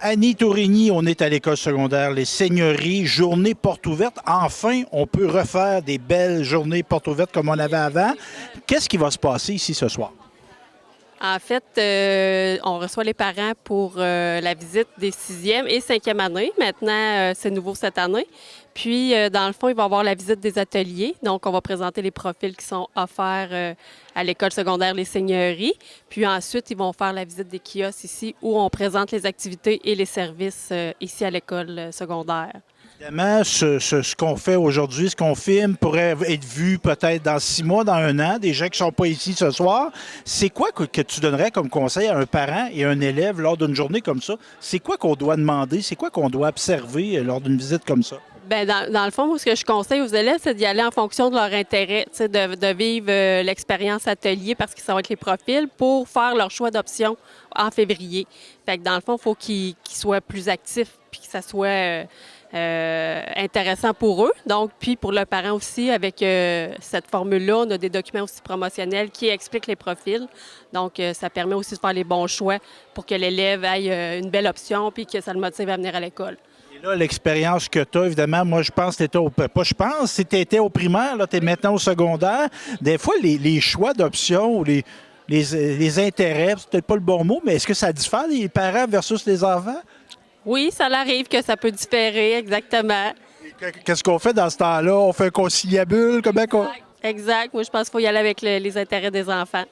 Annie Tourigny, on est à l'école secondaire Les Seigneuries, journée porte ouverte. Enfin, on peut refaire des belles journées porte ouverte comme on avait avant. Qu'est-ce qui va se passer ici ce soir? En fait, on reçoit les parents pour la visite des sixième et cinquième années. Maintenant, c'est nouveau cette année. Puis, dans le fond, il va y avoir la visite des ateliers. Donc, on va présenter les profils qui sont offerts à l'école secondaire Les Seigneuries. Puis ensuite, ils vont faire la visite des kiosques ici où on présente les activités et les services ici à l'école secondaire. Évidemment, ce qu'on fait aujourd'hui, ce qu'on filme, pourrait être vu peut-être dans 6 mois, dans un an, des gens qui ne sont pas ici ce soir. C'est quoi que tu donnerais comme conseil à un parent et un élève lors d'une journée comme ça? C'est quoi qu'on doit demander? C'est quoi qu'on doit observer lors d'une visite comme ça? Bien, dans le fond, moi, ce que je conseille aux élèves, c'est d'y aller en fonction de leur intérêt, tu sais, de vivre l'expérience atelier parce que ça va être les profils pour faire leur choix d'option en février. Fait que dans le fond, il faut qu'ils soient plus actifs puis que ça soit intéressant pour eux. Donc, puis pour le parent aussi, avec cette formule-là, on a des documents aussi promotionnels qui expliquent les profils. Donc, ça permet aussi de faire les bons choix pour que l'élève ait une belle option puis que ça le motive à venir à l'école. Là, l'expérience que tu as, évidemment, moi, je pense que tu étais au primaire, tu es maintenant au secondaire. Des fois, les choix d'options ou les intérêts, c'est peut-être pas le bon mot, mais est-ce que ça diffère les parents versus les enfants? Oui, ça arrive que ça peut différer, exactement. Qu'est-ce qu'on fait dans ce temps-là? On fait un conciliabule? Comment qu'on... Exact. Moi, je pense qu'il faut y aller avec les intérêts des enfants.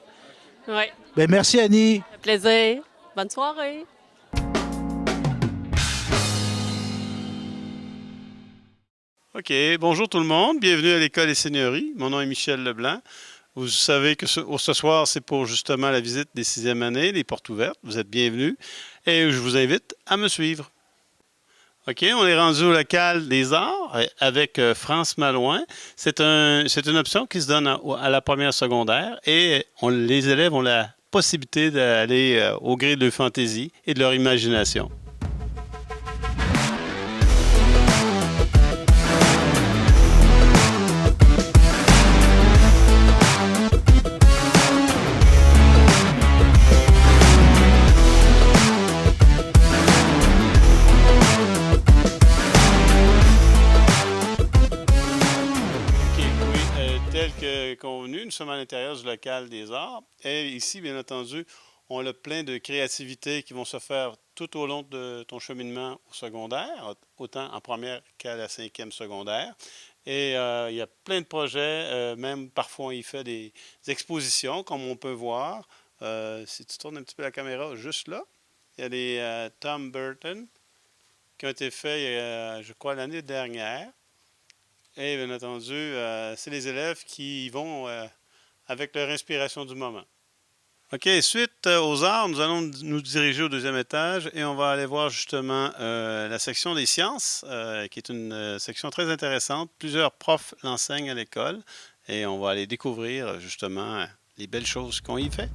Oui. Bien, merci, Annie. Ça fait plaisir. Bonne soirée. OK. Bonjour tout le monde. Bienvenue à l'École des Seigneuries. Mon nom est Michel Leblanc. Vous savez que ce soir, c'est pour justement la visite des sixièmes années, les portes ouvertes. Vous êtes bienvenus. Et je vous invite à me suivre. OK, on est rendu au local des arts avec France Malouin. C'est une option qui se donne à la première secondaire et les élèves ont la possibilité d'aller au gré de leur fantaisie et de leur imagination. Convenu, nous sommes à l'intérieur du local des arts et ici, bien entendu, on a plein de créativités qui vont se faire tout au long de ton cheminement au secondaire, autant en première qu'à la cinquième secondaire. Et il y a plein de projets, même parfois il fait des expositions, comme on peut voir. Si tu tournes un petit peu la caméra, juste là, il y a des Tom Burton qui ont été faits, je crois, l'année dernière. Et bien entendu, c'est les élèves qui y vont avec leur inspiration du moment. OK, suite aux arts, nous allons nous diriger au deuxième étage et on va aller voir justement la section des sciences, qui est une section très intéressante. Plusieurs profs l'enseignent à l'école et on va aller découvrir justement les belles choses qu'on y fait.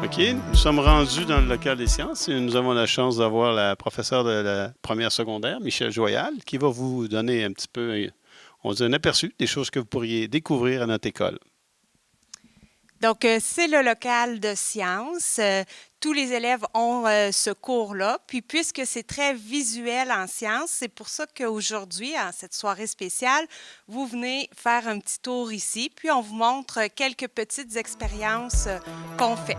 OK, nous sommes rendus dans le local des sciences et nous avons la chance d'avoir la professeure de la première secondaire, Michel Joyal, qui va vous donner un petit peu, on dit un aperçu des choses que vous pourriez découvrir à notre école. Donc, c'est le local de sciences. Tous les élèves ont ce cours-là. Puis, puisque c'est très visuel en sciences, c'est pour ça qu'aujourd'hui, en cette soirée spéciale, vous venez faire un petit tour ici. Puis, on vous montre quelques petites expériences qu'on fait.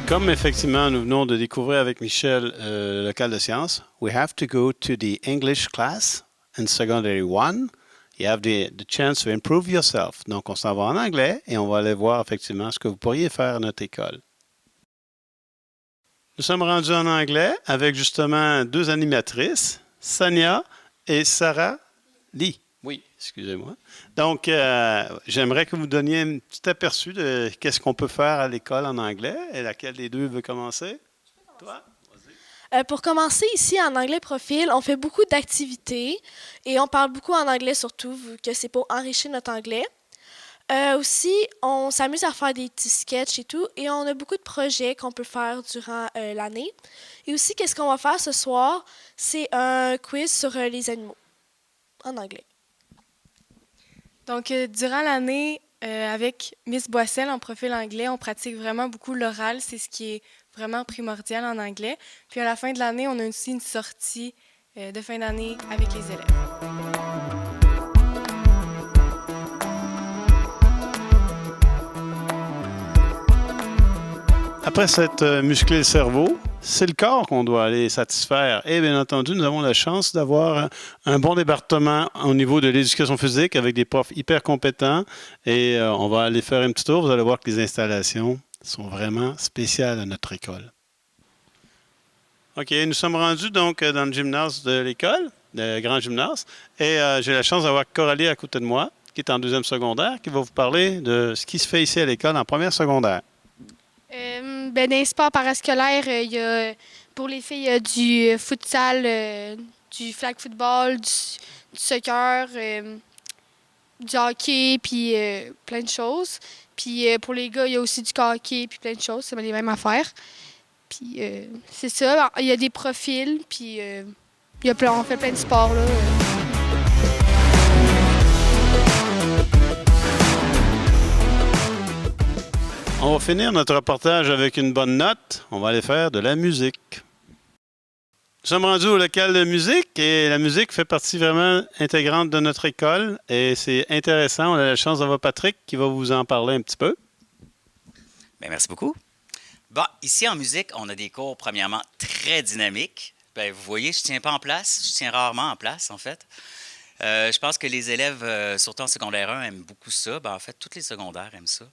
Comme effectivement nous venons de découvrir avec Michel le local de sciences, we have to go to the English class in Secondary 1, you have the chance to improve yourself. Donc, on s'en va en anglais et on va aller voir effectivement ce que vous pourriez faire à notre école. Nous sommes rendus en anglais avec justement deux animatrices, Sania et Sarah Lee. Oui, excusez-moi. Donc, j'aimerais que vous donniez un petit aperçu de qu'est-ce qu'on peut faire à l'école en anglais. Et laquelle des deux veut commencer? Toi? Pour commencer, ici, en anglais profil, on fait beaucoup d'activités et on parle beaucoup en anglais surtout, vu que c'est pour enrichir notre anglais. Aussi, on s'amuse à faire des petits sketchs et tout, et on a beaucoup de projets qu'on peut faire durant l'année. Et aussi, qu'est-ce qu'on va faire ce soir? C'est un quiz sur les animaux, en anglais. Donc, durant l'année, avec Miss Boissel en profil anglais, on pratique vraiment beaucoup l'oral. C'est ce qui est vraiment primordial en anglais. Puis à la fin de l'année, on a aussi une sortie de fin d'année avec les élèves. Après s'être musclé le cerveau, c'est le corps qu'on doit aller satisfaire. Et bien entendu, nous avons la chance d'avoir un bon département au niveau de l'éducation physique avec des profs hyper compétents. Et on va aller faire un petit tour. Vous allez voir que les installations sont vraiment spéciales à notre école. OK, nous sommes rendus donc dans le gymnase de l'école, le grand gymnase. Et j'ai la chance d'avoir Coralie à côté de moi, qui est en deuxième secondaire, qui va vous parler de ce qui se fait ici à l'école en première secondaire. Dans les sports parascolaires, pour les filles, il y a du futsal, du flag football, du soccer, du hockey, puis plein de choses. Puis pour les gars, il y a aussi du hockey, puis plein de choses. C'est les mêmes affaires. Puis c'est ça. Il y a des profils, puis on fait plein de sports, là. On va finir notre reportage avec une bonne note. On va aller faire de la musique. Nous sommes rendus au local de musique et la musique fait partie vraiment intégrante de notre école. Et c'est intéressant. On a la chance d'avoir Patrick qui va vous en parler un petit peu. Bien, merci beaucoup. Bon, ici en musique, on a des cours premièrement très dynamiques. Bien, vous voyez, je ne tiens pas en place. Je tiens rarement en place, en fait. Je pense que les élèves, surtout en secondaire 1, aiment beaucoup ça. Bien, en fait, tous les secondaires aiment ça.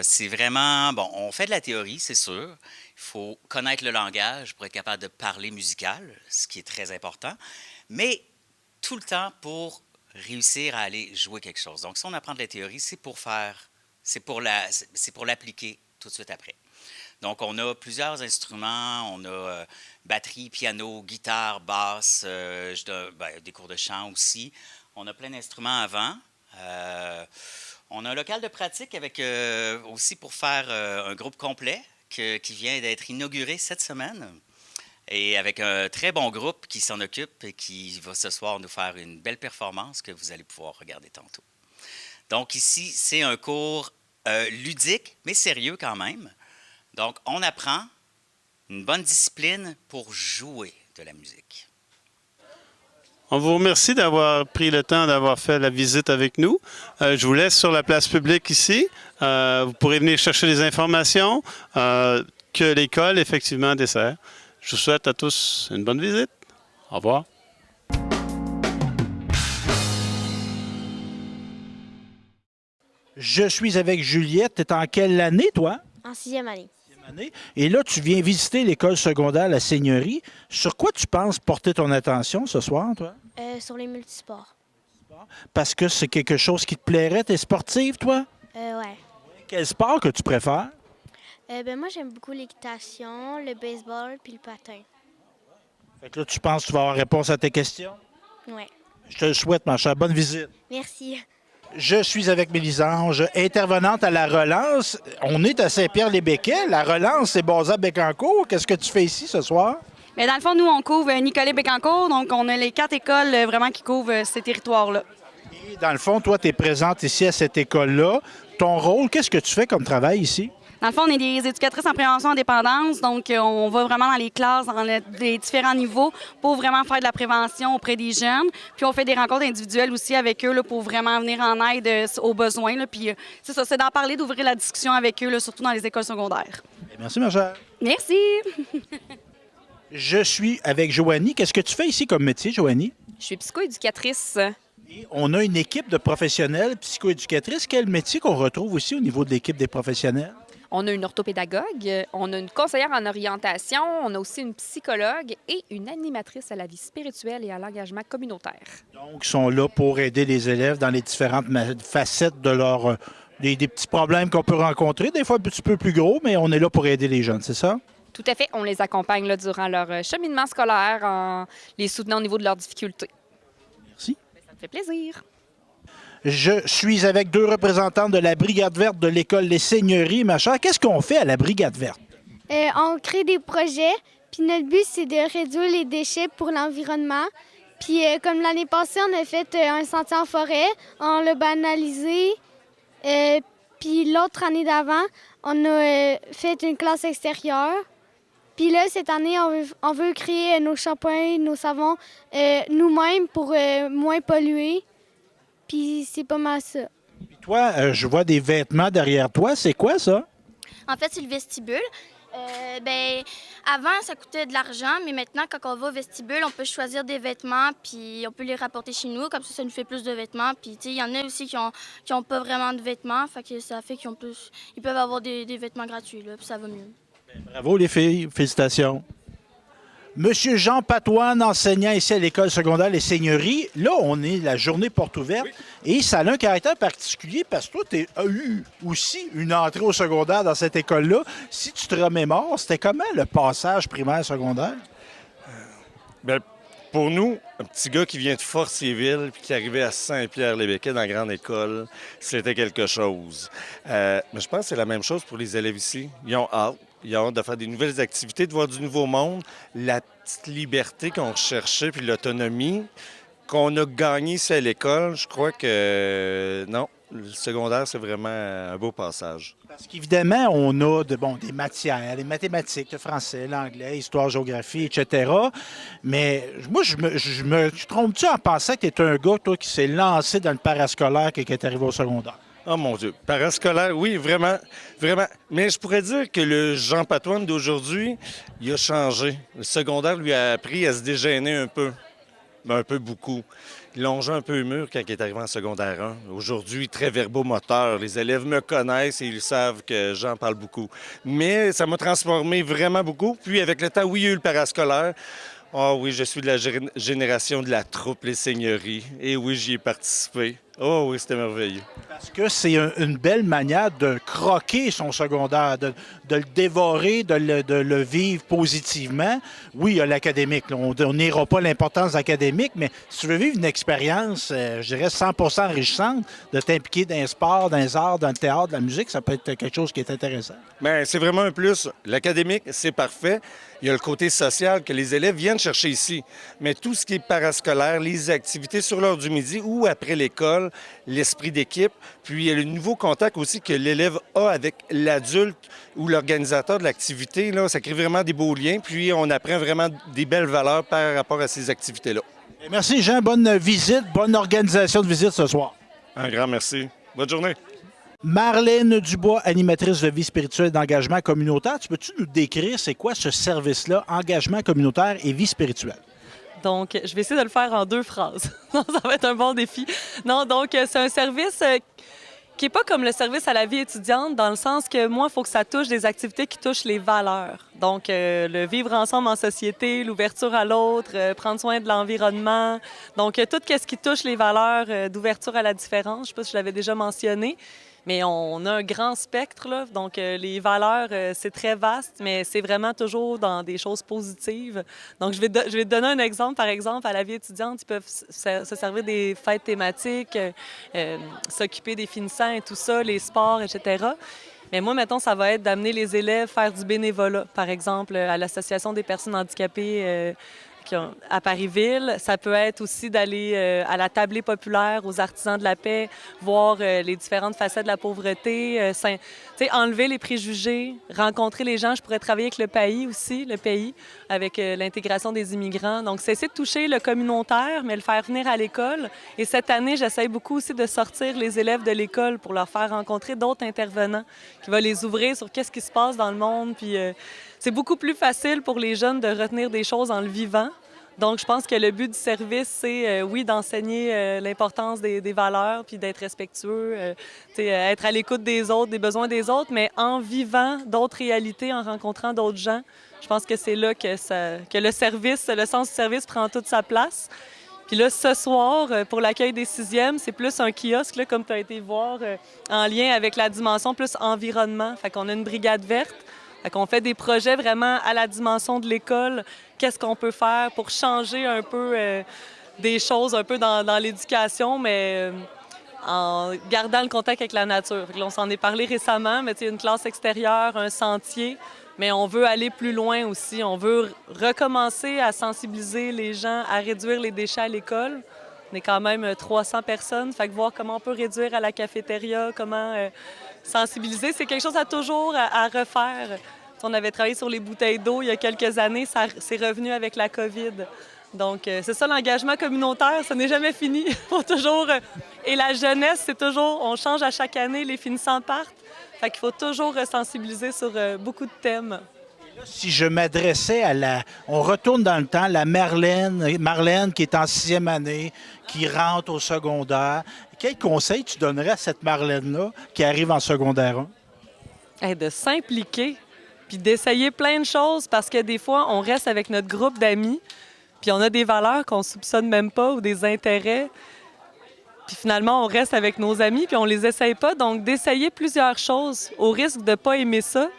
C'est vraiment, bon, on fait de la théorie, c'est sûr. Il faut connaître le langage pour être capable de parler musical, ce qui est très important. Mais tout le temps pour réussir à aller jouer quelque chose. Donc, si on apprend de la théorie, c'est pour l'appliquer tout de suite après. Donc, on a plusieurs instruments. On a batterie, piano, guitare, basse, des cours de chant aussi. On a plein d'instruments avant. On a un local de pratique avec aussi pour faire un groupe complet qui vient d'être inauguré cette semaine. Et avec un très bon groupe qui s'en occupe et qui va ce soir nous faire une belle performance que vous allez pouvoir regarder tantôt. Donc ici, c'est un cours ludique, mais sérieux quand même. Donc, on apprend une bonne discipline pour jouer de la musique. On vous remercie d'avoir pris le temps d'avoir fait la visite avec nous. Je vous laisse sur la place publique ici. Vous pourrez venir chercher les informations que l'école, effectivement, dessert. Je vous souhaite à tous une bonne visite. Au revoir. Je suis avec Juliette. Tu es en quelle année, toi? En 6e année. Et là, tu viens visiter l'école secondaire La Seigneurie. Sur quoi tu penses porter ton attention ce soir, toi? Sur les multisports. Parce que c'est quelque chose qui te plairait. T'es sportive, toi? Ouais. Quel sport que tu préfères? Moi, j'aime beaucoup l'équitation, le baseball puis le patin. Fait que là, tu penses que tu vas avoir réponse à tes questions? Ouais. Je te le souhaite, ma chère. Bonne visite. Merci. Je suis avec Mélisange, intervenante à la relance. On est à Saint-Pierre-les-Béquets. La relance, c'est basé à Bécancour. Qu'est-ce que tu fais ici ce soir? Mais dans le fond, nous, on couvre Nicolet-Bécancour. Donc, on a les 4 écoles vraiment qui couvrent ces territoires-là. Et dans le fond, toi, tu es présente ici à cette école-là. Ton rôle, qu'est-ce que tu fais comme travail ici? Dans le fond, on est des éducatrices en prévention en dépendance. Donc, on va vraiment dans les classes, dans les différents niveaux pour vraiment faire de la prévention auprès des jeunes. Puis, on fait des rencontres individuelles aussi avec eux là, pour vraiment venir en aide aux besoins. Là. Puis, c'est ça, c'est d'en parler, d'ouvrir la discussion avec eux, là, surtout dans les écoles secondaires. Merci, ma chère. Merci. Je suis avec Joanie. Qu'est-ce que tu fais ici comme métier, Joanie? Je suis psychoéducatrice. Et on a une équipe de professionnels psychoéducatrices. Quel métier qu'on retrouve aussi au niveau de l'équipe des professionnels? On a une orthopédagogue, on a une conseillère en orientation, on a aussi une psychologue et une animatrice à la vie spirituelle et à l'engagement communautaire. Donc, ils sont là pour aider les élèves dans les différentes facettes de leur... des petits problèmes qu'on peut rencontrer, des fois un petit peu plus gros, mais on est là pour aider les jeunes, c'est ça? Tout à fait, on les accompagne là, durant leur cheminement scolaire en les soutenant au niveau de leurs difficultés. Merci. Ça me fait plaisir. Je suis avec 2 représentants de la Brigade verte de l'école Les Seigneuries. Ma chère, qu'est-ce qu'on fait à la Brigade verte? On crée des projets, puis notre but, c'est de réduire les déchets pour l'environnement. Puis comme l'année passée, on a fait un sentier en forêt, on l'a banalisé. Puis l'autre année d'avant, on a fait une classe extérieure. Puis là, cette année, on veut créer nos shampoings, nos savons nous-mêmes pour moins polluer. Puis c'est pas mal ça. Puis toi, je vois des vêtements derrière toi. C'est quoi ça? En fait, c'est le vestibule. Avant, ça coûtait de l'argent, mais maintenant, quand on va au vestibule, on peut choisir des vêtements, puis on peut les rapporter chez nous. Comme ça nous fait plus de vêtements. Puis, il y en a aussi qui ont pas vraiment de vêtements, fait que ça fait ils peuvent avoir des vêtements gratuits, là, puis ça va mieux. Bravo les filles, félicitations. Monsieur Jean Patoine, enseignant ici à l'école secondaire Les Seigneuries. Là, on est la journée porte ouverte et ça a un caractère particulier parce que toi, tu as eu aussi une entrée au secondaire dans cette école-là. Si tu te remémores, c'était comment le passage primaire-secondaire? Pour nous, un petit gars qui vient de Forcéville puis qui arrivait à Saint-Pierre-les-Béquets dans la grande école, c'était quelque chose. Mais je pense que c'est la même chose pour les élèves ici. Ils ont hâte. Ils ont hâte de faire des nouvelles activités, de voir du nouveau monde, la petite liberté qu'on recherchait puis l'autonomie qu'on a gagnée ici à l'école. Je crois que non, le secondaire, c'est vraiment un beau passage. Parce qu'évidemment, on a des matières, les mathématiques, le français, l'anglais, histoire, géographie, etc. Mais moi, je me trompe-tu en pensant que tu es un gars, toi, qui s'est lancé dans le parascolaire qui est arrivé au secondaire? Oh mon Dieu, parascolaire, oui, vraiment, vraiment. Mais je pourrais dire que le Jean Patoine d'aujourd'hui, il a changé. Le secondaire lui a appris à se dégêner un peu, beaucoup. Il longeait un peu le mur quand il est arrivé en secondaire 1. Aujourd'hui, très verbomoteur. Les élèves me connaissent et ils savent que Jean parle beaucoup. Mais ça m'a transformé vraiment beaucoup. Puis avec le temps, oui, il y a eu le parascolaire. Ah oui, je suis de la génération de la troupe Les Seigneuries. Et oui, j'y ai participé. Oh oui, c'était merveilleux. Parce que c'est une belle manière de croquer son secondaire, de le dévorer, de le vivre positivement. Oui, il y a l'académique. On n'ira pas l'importance académique, mais si tu veux vivre une expérience, je dirais 100% enrichissante, de t'impliquer dans un sport, dans les arts, dans le théâtre, dans la musique, ça peut être quelque chose qui est intéressant. Bien, c'est vraiment un plus. L'académique, c'est parfait. Il y a le côté social que les élèves viennent chercher ici. Mais tout ce qui est parascolaire, les activités sur l'heure du midi ou après l'école, l'esprit d'équipe, puis il y a le nouveau contact aussi que l'élève a avec l'adulte ou l'organisateur de l'activité. Là, ça crée vraiment des beaux liens, puis on apprend vraiment des belles valeurs par rapport à ces activités-là. Merci Jean, bonne visite, bonne organisation de visite ce soir. Un grand merci. Bonne journée. Marlène Dubois, animatrice de vie spirituelle d'engagement communautaire. Tu peux-tu nous décrire c'est quoi ce service-là, engagement communautaire et vie spirituelle? Donc, je vais essayer de le faire en 2 phrases. Ça va être un bon défi. Non, donc, c'est un service qui n'est pas comme le service à la vie étudiante, dans le sens que moi, il faut que ça touche des activités qui touchent les valeurs. Donc, le vivre ensemble en société, l'ouverture à l'autre, prendre soin de l'environnement. Donc, tout ce qui touche les valeurs d'ouverture à la différence. Je ne sais pas si je l'avais déjà mentionné. Mais on a un grand spectre, là. Donc les valeurs, c'est très vaste, mais c'est vraiment toujours dans des choses positives. Donc je vais te donner un exemple. Par exemple, à la vie étudiante, ils peuvent se servir des fêtes thématiques, s'occuper des finissants et tout ça, les sports, etc. Mais moi, mettons, ça va être d'amener les élèves faire du bénévolat, par exemple, à l'Association des personnes handicapées à Paris-Ville. Ça peut être aussi d'aller à la tablée populaire, aux artisans de la paix, voir les différentes facettes de la pauvreté, enlever les préjugés, rencontrer les gens. Je pourrais travailler avec le pays, avec l'intégration des immigrants. Donc, c'est essayer de toucher le communautaire, mais le faire venir à l'école. Et cette année, j'essaie beaucoup aussi de sortir les élèves de l'école pour leur faire rencontrer d'autres intervenants qui vont les ouvrir sur qu'est-ce qui se passe dans le monde. Puis, c'est beaucoup plus facile pour les jeunes de retenir des choses en le vivant. Donc, je pense que le but du service, c'est, oui, d'enseigner l'importance des valeurs, puis d'être respectueux, être à l'écoute des autres, des besoins des autres, mais en vivant d'autres réalités, en rencontrant d'autres gens. Je pense que c'est là que le service, le sens du service prend toute sa place. Puis là, ce soir, pour l'accueil des 6e, c'est plus un kiosque, là, comme tu as été voir, en lien avec la dimension plus environnement. Fait qu'on a une brigade verte. Fait qu'on fait des projets vraiment à la dimension de l'école. Qu'est-ce qu'on peut faire pour changer un peu des choses un peu dans l'éducation, mais en gardant le contact avec la nature. Fait que là, on s'en est parlé récemment, mais une classe extérieure, un sentier, mais on veut aller plus loin aussi. On veut recommencer à sensibiliser les gens à réduire les déchets à l'école. On est quand même 300 personnes, fait que voir comment on peut réduire à la cafétéria, comment sensibiliser, c'est quelque chose à toujours à refaire. On avait travaillé sur les bouteilles d'eau il y a quelques années, ça c'est revenu avec la COVID. Donc, c'est ça l'engagement communautaire, ça n'est jamais fini. Faut toujours, et la jeunesse, c'est toujours, on change à chaque année, les finissants partent. Fait qu'il faut toujours sensibiliser sur beaucoup de thèmes. Si je m'adressais on retourne dans le temps, la Marlène qui est en 6e année, qui rentre au secondaire, quel conseil tu donnerais à cette Marlène-là qui arrive en secondaire 1? De s'impliquer, puis d'essayer plein de choses, parce que des fois, on reste avec notre groupe d'amis, puis on a des valeurs qu'on soupçonne même pas ou des intérêts. Puis finalement, on reste avec nos amis, puis on les essaye pas. Donc, d'essayer plusieurs choses au risque de pas aimer ça,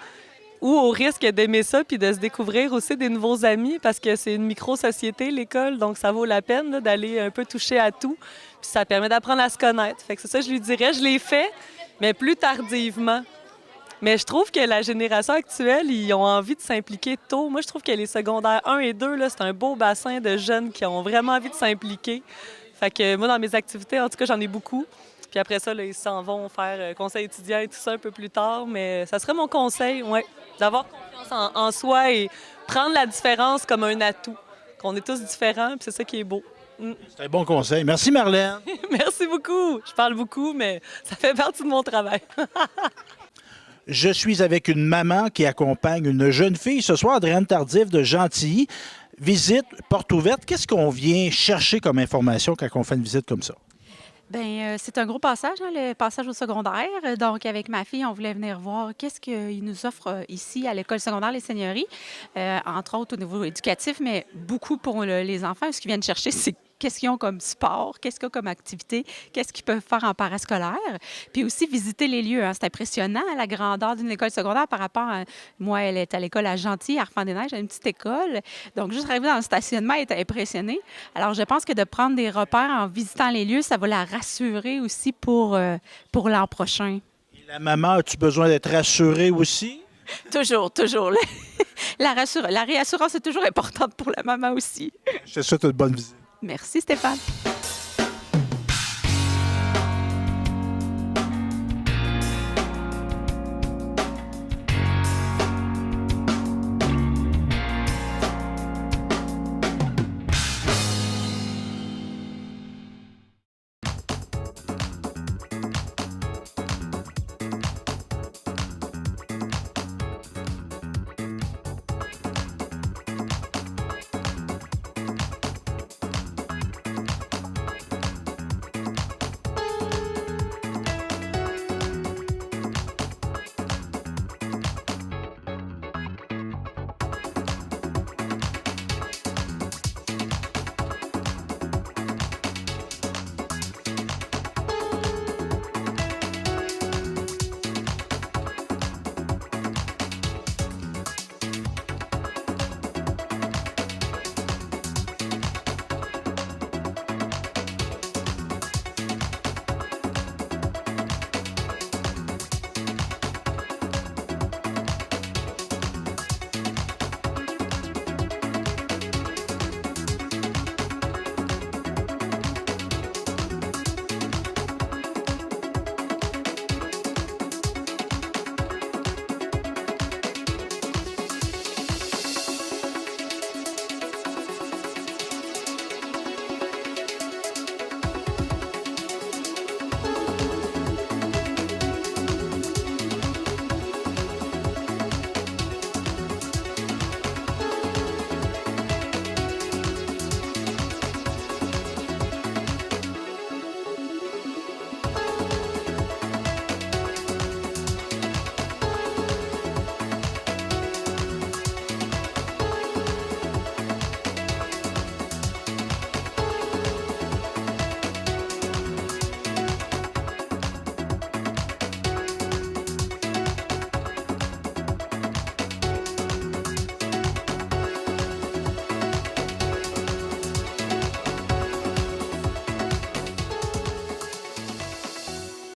ou au risque d'aimer ça puis de se découvrir aussi des nouveaux amis parce que c'est une micro-société, l'école, donc ça vaut la peine là, d'aller un peu toucher à tout. Puis ça permet d'apprendre à se connaître. Fait que c'est ça, je lui dirais. Je l'ai fait, mais plus tardivement. Mais je trouve que la génération actuelle, ils ont envie de s'impliquer tôt. Moi, je trouve que les secondaires 1 et 2, là, c'est un beau bassin de jeunes qui ont vraiment envie de s'impliquer. Fait que moi, dans mes activités, en tout cas, j'en ai beaucoup. Puis après ça, là, ils s'en vont faire conseil étudiant et tout ça un peu plus tard. Mais ça serait mon conseil, ouais, d'avoir confiance en soi et prendre la différence comme un atout. Qu'on est tous différents, puis c'est ça qui est beau. C'est un bon conseil. Merci, Marlène. Merci beaucoup. Je parle beaucoup, mais ça fait partie de mon travail. Je suis avec une maman qui accompagne une jeune fille ce soir, Adrienne Tardif de Gentilly. Visite, porte ouverte. Qu'est-ce qu'on vient chercher comme information quand on fait une visite comme ça? Bien, c'est un gros passage, hein, le passage au secondaire. Donc, avec ma fille, on voulait venir voir qu'est-ce qu'ils nous offrent ici à l'école secondaire Les Seigneuries, entre autres au niveau éducatif, mais beaucoup pour les enfants. Ce qu'ils viennent chercher, c'est qu'est-ce qu'ils ont comme sport, qu'est-ce qu'ils ont comme activité, qu'est-ce qu'ils peuvent faire en parascolaire. Puis aussi visiter les lieux. Hein. C'est impressionnant, la grandeur d'une école secondaire par rapport à... Moi, elle est à l'école à Gentilly, à Arfand-des-Neiges, à une petite école. Donc, juste arriver dans le stationnement, elle était impressionnée. Alors, je pense que de prendre des repères en visitant les lieux, ça va la rassurer aussi pour l'an prochain. Et la maman, as-tu besoin d'être rassurée aussi? Toujours. La réassurance est toujours importante pour la maman aussi. Je te souhaite une bonne visite. Merci, Stéphane.